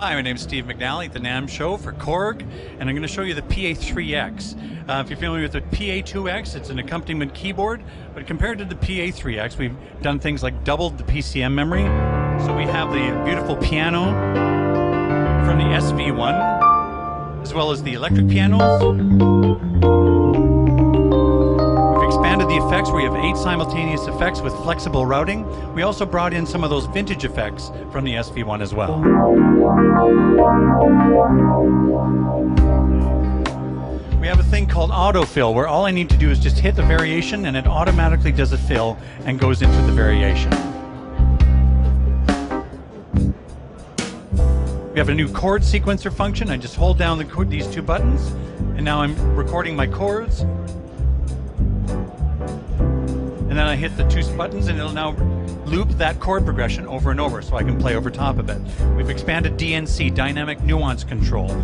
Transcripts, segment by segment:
Hi, my name's Steve McNally at the NAMM show for Korg, and I'm going to show you the PA3X. If you're familiar with the PA2X, it's an accompaniment keyboard, but compared to the PA3X, we've done things like doubled the PCM memory. So we have the beautiful piano from the SV1, as well as the electric pianos. We've expanded the effects where you have 8 simultaneous effects with flexible routing. We also brought in some of those vintage effects from the SV1 as well. We have a thing called autofill, where all I need to do is just hit the variation and it automatically does a fill and goes into the variation. We have a new chord sequencer function. I just hold down these 2 buttons, and now I'm recording my chords. And then I hit the 2 buttons and it'll now loop that chord progression over and over so I can play over top of it. We've expanded DNC, Dynamic Nuance Control.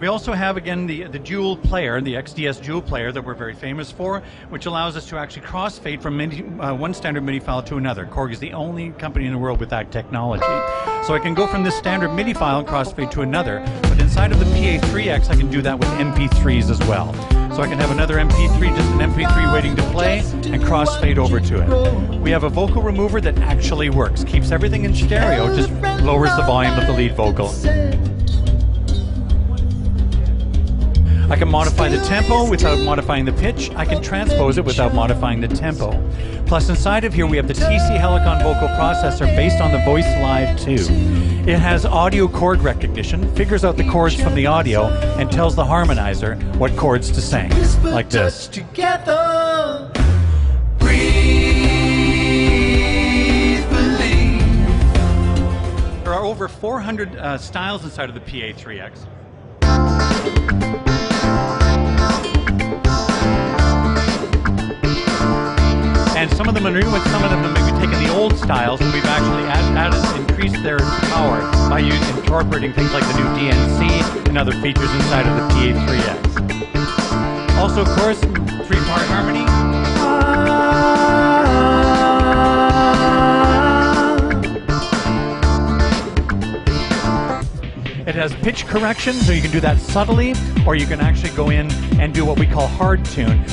We also have, again, the dual player, the XDS dual player that we're very famous for, which allows us to actually crossfade from one standard MIDI file to another. Korg is the only company in the world with that technology. So I can go from this standard MIDI file and crossfade to another, but inside of the PA3X I can do that with MP3s as well. So I can have another MP3, just an MP3 waiting to play, and crossfade over to it. We have a vocal remover that actually works, keeps everything in stereo, just lowers the volume of the lead vocal. I can modify the tempo without modifying the pitch. I can transpose it without modifying the tempo. Plus inside of here we have the TC Helicon vocal processor based on the Voice Live 2. It has audio chord recognition, figures out the chords from the audio, and tells the harmonizer what chords to sing, like this. Together, breathe, believe. There are over 400 styles inside of the PA3X. And some of them are new, and some of them have maybe taken the old styles, and we've actually increased their power by incorporating things like the new DNC and other features inside of the PA3X. Also, of course, 3-part harmony. It has pitch correction, so you can do that subtly, or you can actually go in and do what we call hard tune.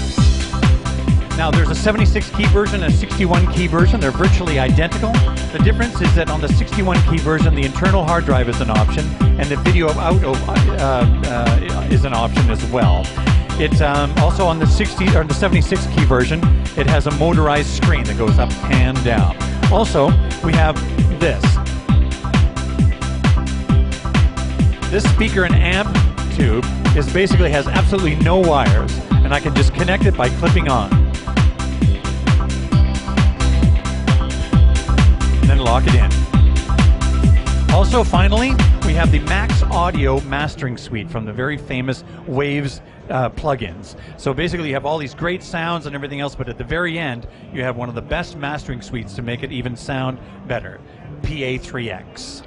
Now there's a 76-key version and a 61-key version. They're virtually identical. The difference is that on the 61-key version, the internal hard drive is an option, and the video out is an option as well. It's also on the 76-key version. It has a motorized screen that goes up and down. Also, we have this. This speaker and amp tube basically has absolutely no wires, and I can just connect it by clipping on. And then lock it in. Also, finally, we have the Max Audio Mastering Suite from the very famous Waves plugins. So basically you have all these great sounds and everything else, but at the very end you have one of the best mastering suites to make it even sound better. PA3X.